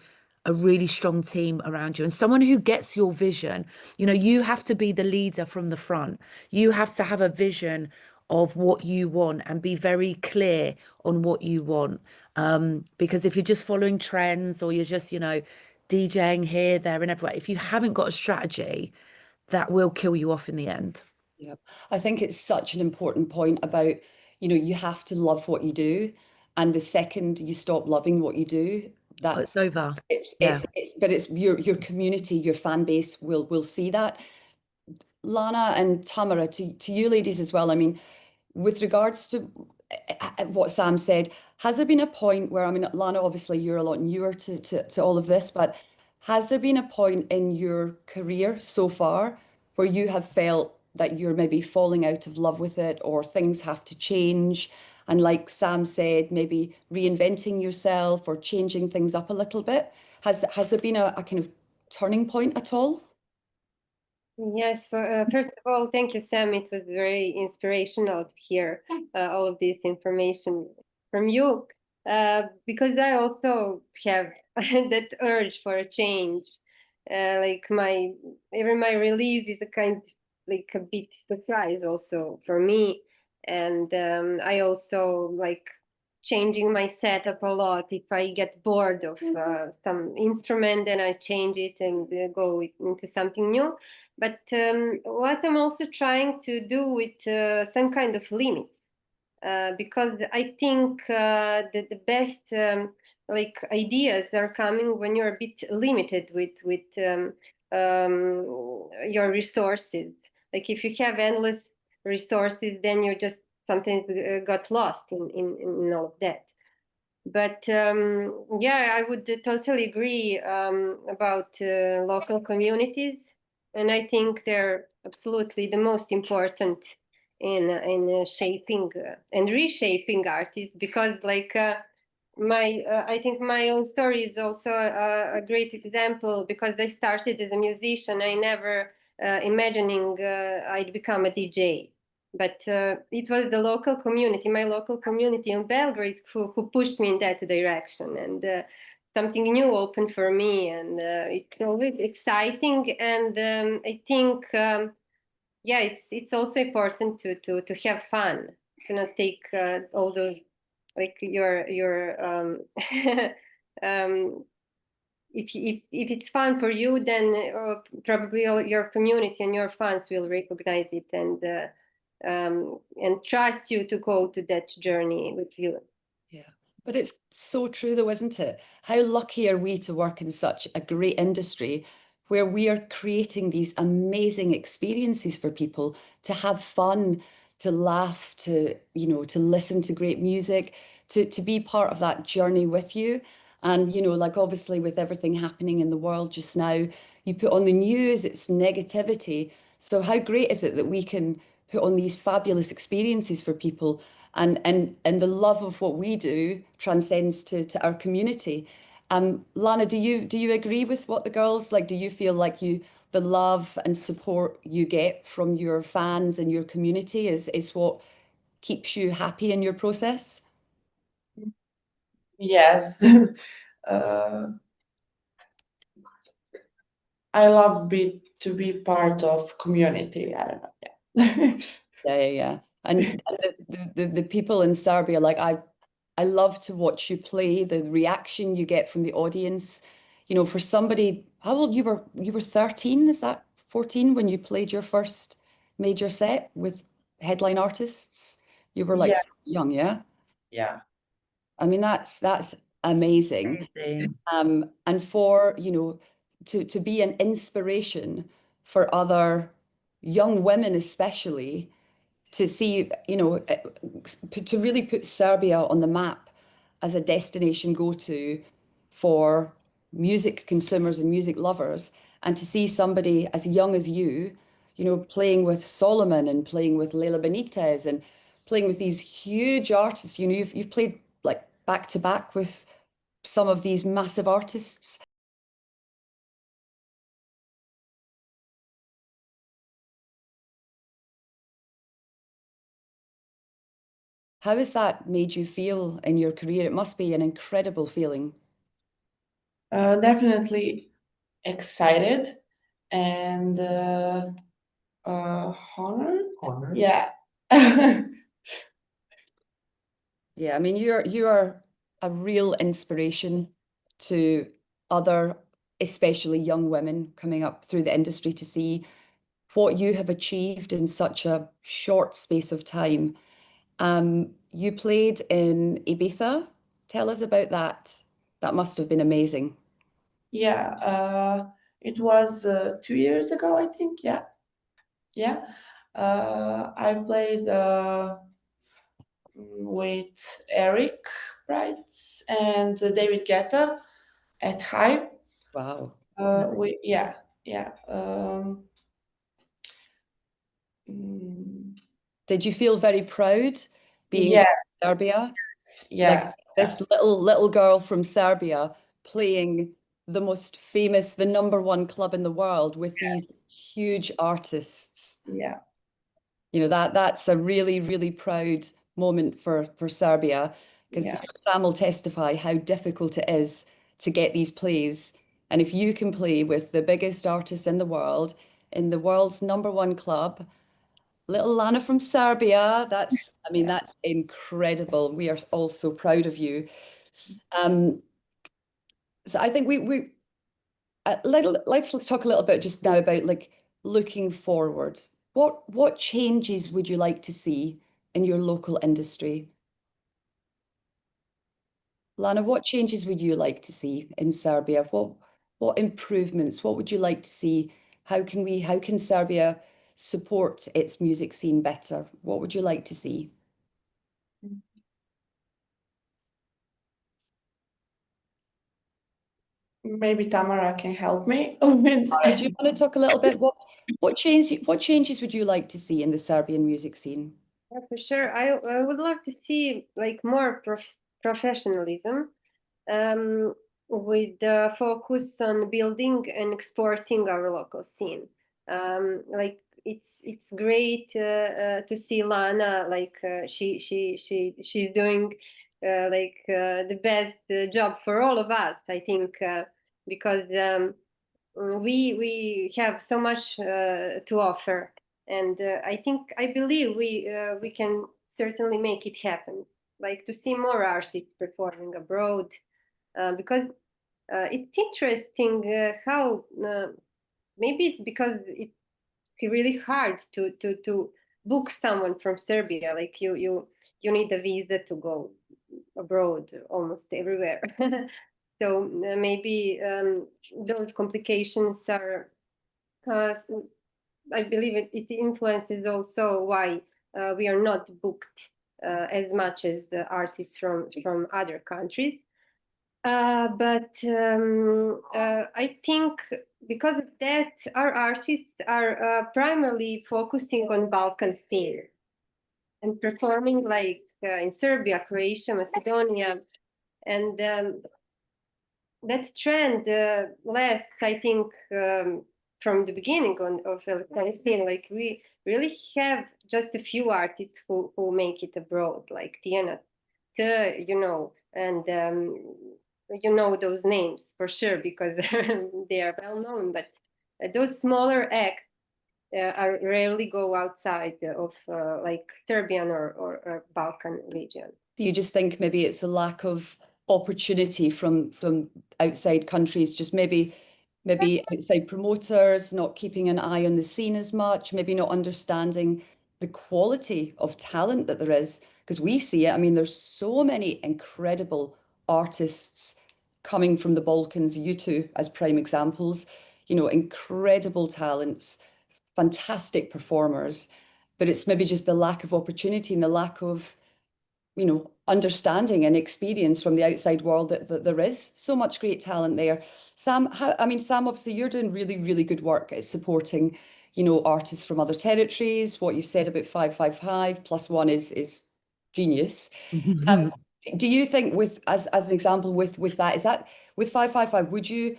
a really strong team around you and someone who gets your vision. You have to be the leader from the front. You have to have a vision of what you want and be very clear on what you want. Because if you're just following trends, or you're just, DJing here, there, and everywhere, if you haven't got a strategy, that will kill you off in the end. Yeah. I think it's such an important point about, you know, you have to love what you do. And the second you stop loving what you do, Oh, it's that's over. it's Yeah. it's your community, your fan base will see that. Lana and Tamara, to you ladies as well. I mean, with regards to what Sam said, has there been a point where, I mean, Lana, obviously you're a lot newer to all of this, but has there been a point in your career so far where you have felt that you're maybe falling out of love with it, or things have to change? And like Sam said, maybe reinventing yourself or changing things up a little bit. Has there been a kind of turning point at all? Yes, first of all, thank you, Sam. It was very inspirational to hear all of this information from you, because I also have that urge for a change. Like my release is a kind of like a bit surprise also for me, and I also like changing my setup a lot. If I get bored of some instrument, then I change it and go into something new. But what I'm also trying to do with some kind of limits, because I think that the best like ideas are coming when you're a bit limited with your resources. Like if you have endless resources, then you just sometimes got lost in all of that. But yeah, I would totally agree about local communities, and I think they're absolutely the most important in shaping and reshaping artists. Because like I think my own story is also a great example, because I started as a musician. I never imagining I'd become a DJ. But it was the local community, my local community in Belgrade, who pushed me in that direction, and something new opened for me, and it's always exciting. And I think, yeah, it's also important to have fun, to not take all those like your um, if it's fun for you, then probably all your community and your fans will recognize it, and trust you to go to that journey with you. Yeah. But it's so true though, isn't it? How lucky are we to work in such a great industry where we are creating these amazing experiences for people to have fun, to laugh, to, you know, to listen to great music, to be part of that journey with you. And, you know, like obviously with everything happening in the world just now, you put on the news, it's negativity. So how great is it that we can put on these fabulous experiences for people, and the love of what we do transcends to our community. Lanna, do you agree with what the girls like? Do you feel like the love and support you get from your fans and your community is what keeps you happy in your process? Yes. uh, I love to be part of community. I don't know. Yeah. Yeah. And the people in Serbia, like I love to watch you play, the reaction you get from the audience. You know, for somebody, how old you were 13, is that 14 when you played your first major set with headline artists? You were like Yeah. so young, yeah? Yeah. I mean, that's amazing. Amazing. And for, you know, to be an inspiration for other young women, especially to see, you know, to really put Serbia on the map as a destination go-to for music consumers and music lovers, and to see somebody as young as you know, playing with Solomon and playing with Leila Benitez and playing with these huge artists. You know, you've played like back to back with some of these massive artists. How has that made you feel in your career? It must be an incredible feeling. Definitely excited and honored. Honored. Yeah. Yeah, I mean, you are a real inspiration to other, especially young women coming up through the industry to see what you have achieved in such a short space of time. You played in Ibiza. Tell us about that. That must have been amazing. Yeah. It was 2 years ago, I think. Yeah. Yeah. I played with Eric Brights and David Guetta at Hype. Wow. Yeah. Mm, Did you feel very proud being yes. from Serbia? Like Yeah. this little girl from Serbia playing the most famous, the number one club in the world with these huge artists. Yeah. You know, that's a really, really proud moment for Serbia, because Yeah. Sam will testify how difficult it is to get these plays. And if you can play with the biggest artist in the world's number one club, little Lana from Serbia, I mean, Yeah. that's incredible. We are all so proud of you. Um, so I think we let's talk a little bit just now about like looking forward. What changes would you like to see in your local industry? Lana, what changes would you like to see in Serbia? What improvements? What would you like to see? How can Serbia support its music scene better? What would you like to see? Maybe Tamara can help me. Do you want to talk a little bit? What changes would you like to see in the Serbian music scene? Yeah, for sure. I would love to see like more professionalism, um, with the focus on building and exporting our local scene. Like it's great to see Lana, like she's doing the best job for all of us, I think, because we have so much to offer, and I believe we can certainly make it happen. Like to see more artists performing abroad, because it's interesting how maybe it's because it's really hard to book someone from Serbia. Like you need a visa to go abroad almost everywhere. So maybe those complications are, I believe it influences also why we are not booked as much as the artists from other countries. But I think because of that, our artists are primarily focusing on Balkan scene and performing like in Serbia, Croatia, Macedonia, and that trend lasts, I think, from the beginning of electronic scene. Like we really have just a few artists who make it abroad, like Tiana, you know, and you know those names for sure because they are well known. But those smaller acts are rarely go outside of like Serbian or Balkan region. Do you just think maybe it's a lack of opportunity from outside countries, just maybe outside promoters not keeping an eye on the scene as much, maybe not understanding the quality of talent that there is? Because we see it. I mean, there's so many incredible artists coming from the Balkans, you two as prime examples, you know, incredible talents, fantastic performers, but it's maybe just the lack of opportunity and the lack of, you know, understanding and experience from the outside world that there is so much great talent there. Sam, Sam, obviously you're doing really, really good work at supporting, you know, artists from other territories. What you've said about 555 plus one is genius. Do you think with as an example with that, is that with 555, would you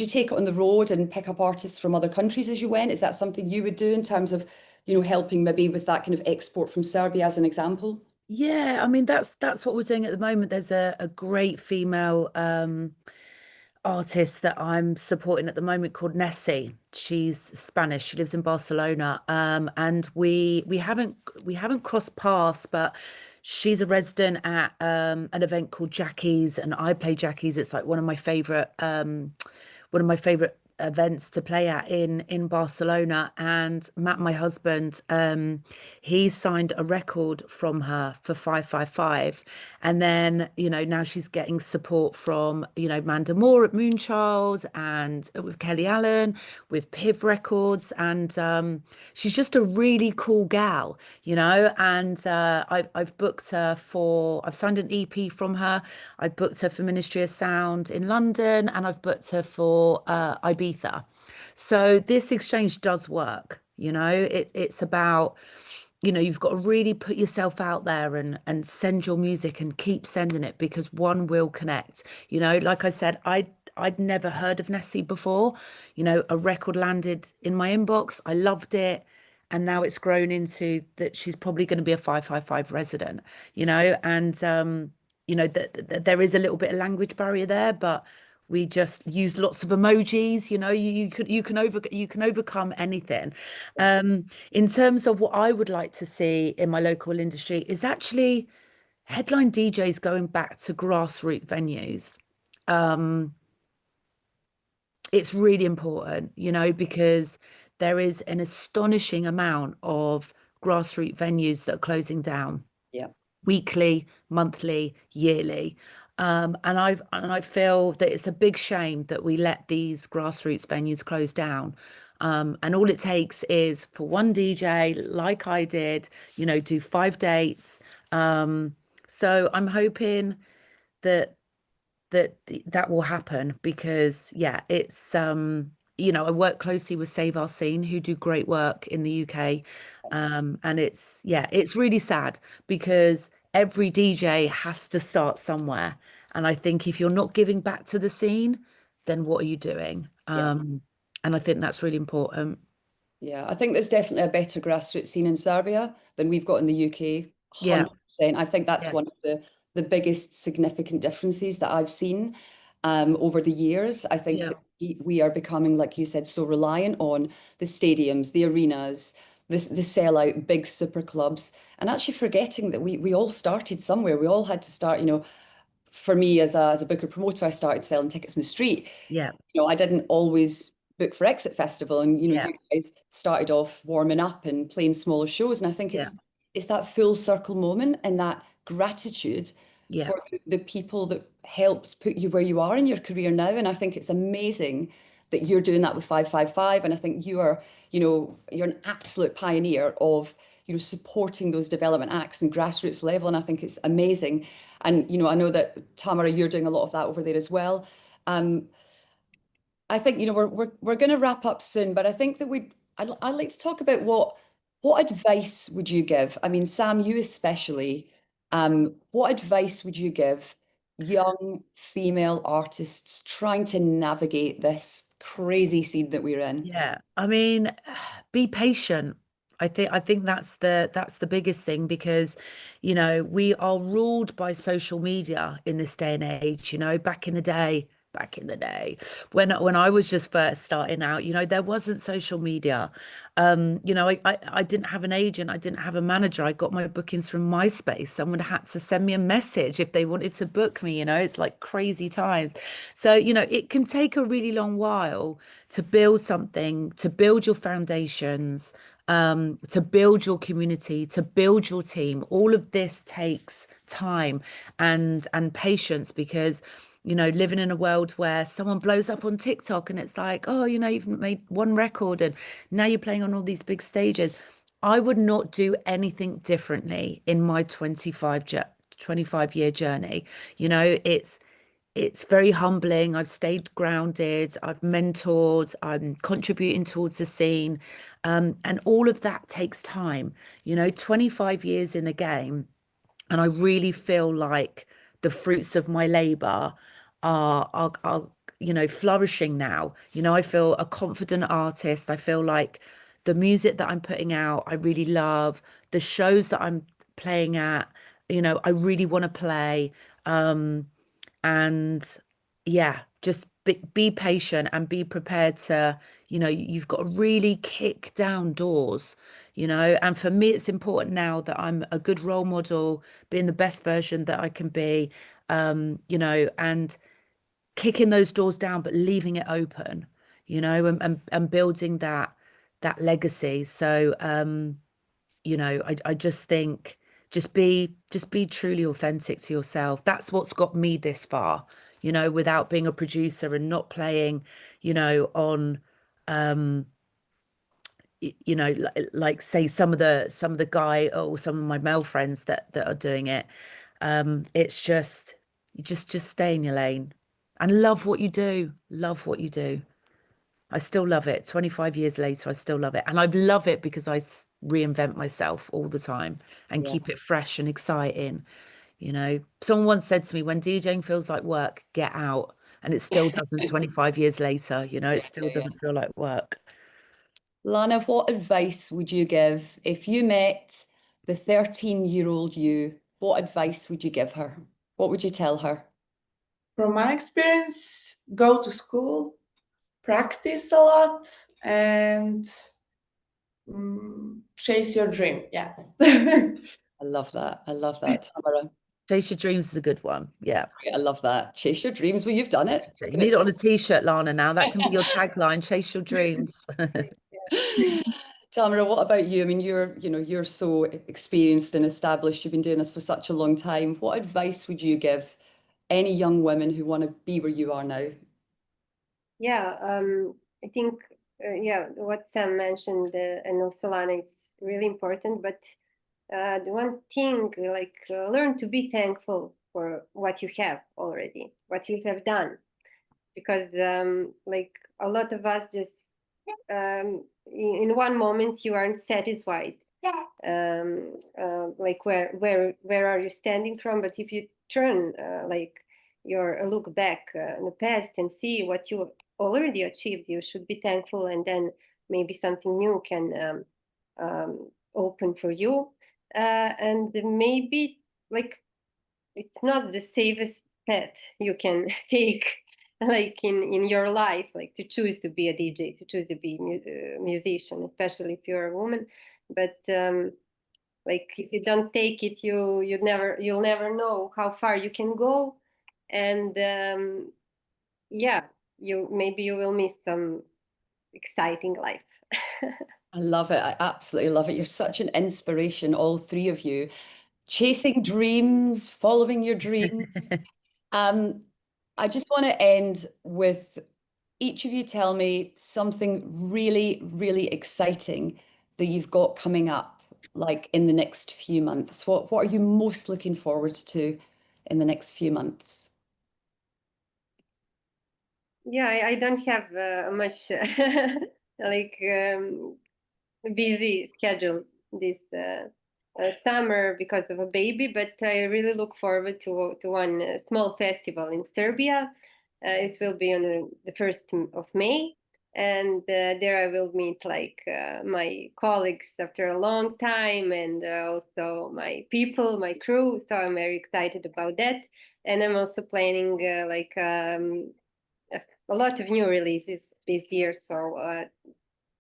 take it on the road and pick up artists from other countries as you went? Is that something you would do in terms of, you know, helping maybe with that kind of export from Serbia as an example? Yeah, I mean that's what we're doing at the moment. There's a great female artist that I'm supporting at the moment called Nessie. She's Spanish. She lives in Barcelona. And we haven't crossed paths, but she's a resident at an event called Jackie's, and I play Jackie's. It's like one of my favorite events to play at in Barcelona. And Matt, my husband, he signed a record from her for 555. And then, you know, now she's getting support from, you know, Manda Moore at Moonchild and with Kelly Allen, with Piv Records. And she's just a really cool gal, you know, and I've booked her I've signed an EP from her. I've booked her for Ministry of Sound in London, and I've booked her for Ibiza. So this exchange does work, you know, it's about, you know, you've got to really put yourself out there and send your music and keep sending it, because one will connect. You know, like I said, I'd never heard of Nessie before. You know, a record landed in my inbox. I loved it. And now it's grown into that she's probably going to be a 555 resident, you know, and you know, there is a little bit of language barrier there, but we just use lots of emojis. You know, you can overcome anything. In terms of what I would like to see in my local industry is actually headline DJs going back to grassroots venues. It's really important, you know, because there is an astonishing amount of grassroots venues that are closing down Yeah. weekly, monthly, yearly. And I feel that it's a big shame that we let these grassroots venues close down. And all it takes is for one DJ, like I did, you know, do 5 dates. So I'm hoping that that will happen, because yeah, it's you know, I work closely with Save Our Scene, who do great work in the UK. And it's really sad because every DJ has to start somewhere. And I think if you're not giving back to the scene, then what are you doing? Yeah. And I think that's really important. Yeah, I think there's definitely a better grassroots scene in Serbia than we've got in the UK. Yeah. 100%. I think that's Yeah. one of the biggest significant differences that I've seen over the years. I think Yeah. that we are becoming, like you said, so reliant on the stadiums, the arenas, the sellout big super clubs, and actually forgetting that we all started somewhere. We all had to start, you know, for me as a booker promoter, I started selling tickets in the street. Yeah. You know, I didn't always book for Exit Festival, and you know, Yeah. you guys started off warming up and playing smaller shows, and I think Yeah. it's that full circle moment and that gratitude Yeah. for the people that helped put you where you are in your career now. And I think it's amazing that you're doing that with 555. And I think you are, you're an absolute pioneer of, supporting those development acts and grassroots level. And I think it's amazing. And, I know that Tamara, you're doing a lot of that over there as well. I think, we're going to wrap up soon, but I think that I'd like to talk about what advice would you give? I mean, Sam, you especially, what advice would you give young female artists trying to navigate this crazy scene that we're in? Yeah, I mean, be patient. I think that's the biggest thing, because we are ruled by social media in this day and age. Back in the day when I was just first starting out, there wasn't social media. I didn't have an agent, I didn't have a manager. I got my bookings from MySpace. Someone had to send me a message if they wanted to book me. It's like crazy times. So it can take a really long while to build something, to build your foundations, to build your community, to build your team. All of this takes time and patience, because living in a world where someone blows up on TikTok and it's like, oh, you've made one record and now you're playing on all these big stages. I would not do anything differently in my 25-year journey. It's very humbling. I've stayed grounded. I've mentored. I'm contributing towards the scene. And all of that takes time. 25 years in the game. And I really feel like the fruits of my labor are flourishing now. I feel a confident artist. I feel like the music that I'm putting out, I really love. The shows that I'm playing at, I really want to play. And yeah, just be patient and be prepared to, you've got to really kick down doors, and for me, it's important now that I'm a good role model, being the best version that I can be, and kicking those doors down, but leaving it open, and building that legacy. So, I just think just be truly authentic to yourself. That's what's got me this far, without being a producer and not playing, on like say some of the guy or some of my male friends that are doing it. It's just stay in your lane and love what you do. Love what you do. I still love it. 25 years later, I still love it. And I love it because I reinvent myself all the time and keep it fresh and exciting. Someone once said to me, when DJing feels like work, get out. And it still doesn't 25 years later, it still doesn't feel like work. Lanna, what advice would you give if you met the 13-year-old you? What advice would you give her? What would you tell her? From my experience, go to school, practice a lot, and chase your dream. Yeah. I love that. I love that, Tamara. Chase your dreams is a good one. Yeah. I love that. Chase your dreams. Well, you've done it. You need it on a t-shirt, Lana, now. That can be your tagline, chase your dreams. Tamara, what about you? I mean, you're so experienced and established. You've been doing this for such a long time. What advice would you give any young women who want to be where you are now? Yeah, I think, what Sam mentioned and also Lana, it's really important. But the one thing, learn to be thankful for what you have already, what you have done, because a lot of us just in one moment you aren't satisfied. Where are you standing from? But if you turn your look back in the past and see what you already achieved, you should be thankful, and then maybe something new can open for you. And maybe it's not the safest path you can take in your life, to choose to be a DJ, to choose to be a musician, especially if you're a woman. But if you don't take it, you'll never know how far you can go. And maybe you will miss some exciting life. I love it. I absolutely love it. You're such an inspiration, all three of you. chasing dreams, following your dreams. I just want to end with each of you tell me something really, really exciting that you've got coming up, like in the next few months. What are you most looking forward to in the next few months? Yeah, I don't have much like busy schedule this summer because of a baby, but I really look forward to one small festival in Serbia. It will be on the 1st of May, and there I will meet like my colleagues after a long time, and also my people, my crew. So I'm very excited about that, and I'm also planning a lot of new releases this year. So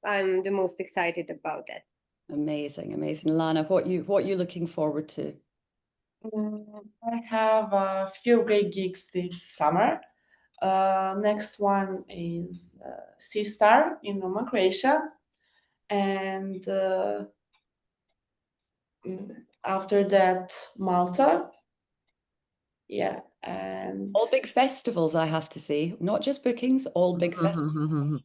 I'm the most excited about that. Amazing, amazing. Lanna, what you looking forward to? I have a few great gigs this summer. Next one is Sea Star in Roma, Croatia, and after that Malta. Yeah, and All big festivals, I have to say, not just bookings, all big festivals.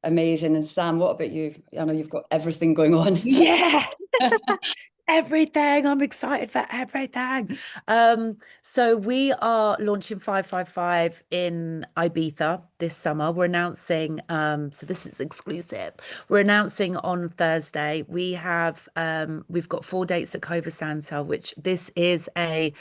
Amazing. And Sam, what about you? I know you've got everything going on. Yeah. Everything. I'm excited for everything. So we are launching 555 in Ibiza this summer. We're announcing, so this is exclusive. We're announcing on Thursday. We've got 4 dates at Cova Santa, which this is a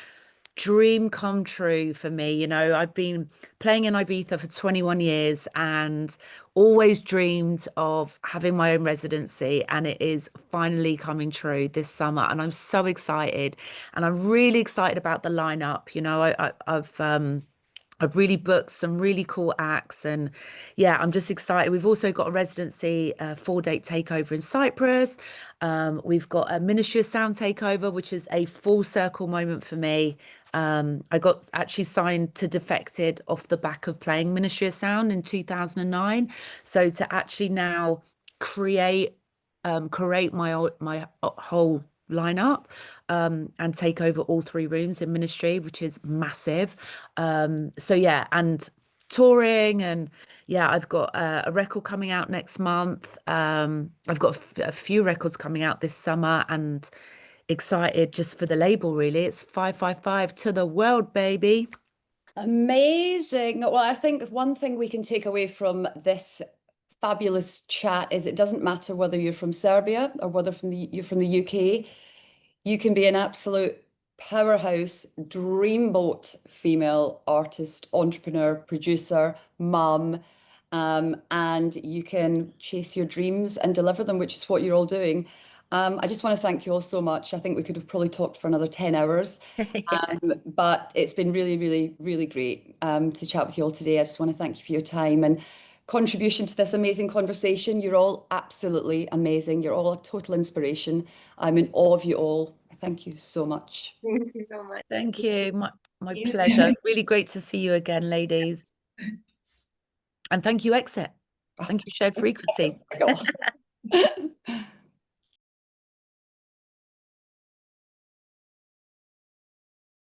dream come true for me. You know, I've been playing in Ibiza for 21 years and always dreamed of having my own residency, and it is finally coming true this summer, and I'm so excited, and I'm really excited about the lineup. You know, I've really booked some really cool acts, and yeah, I'm just excited. We've also got a residency, 4-date takeover in Cyprus. We've got a Ministry of Sound takeover, which is a full circle moment for me. I got actually signed to Defected off the back of playing Ministry of Sound in 2009. So to actually now create my whole lineup and take over all 3 rooms in Ministry, which is massive. So yeah, and touring, and yeah, I've got a record coming out next month. I've got a few records coming out this summer, and excited just for the label, really. It's 555 to the world, baby. Amazing. Well, I think one thing we can take away from this fabulous chat is it doesn't matter whether you're from Serbia or whether you're from the UK. You can be an absolute powerhouse, dreamboat female artist, entrepreneur, producer, mum, and you can chase your dreams and deliver them, which is what you're all doing. I just want to thank you all so much. I think we could have probably talked for another 10 hours, but it's been really, really, really great to chat with you all today. I just want to thank you for your time and contribution to this amazing conversation. You're all absolutely amazing. You're all a total inspiration. I'm in awe of you all. Thank you so much. Thank you so much. Thank you. My pleasure. Really great to see you again, ladies. And thank you, Exit. Thank you, Shared Frequencies. Oh my God.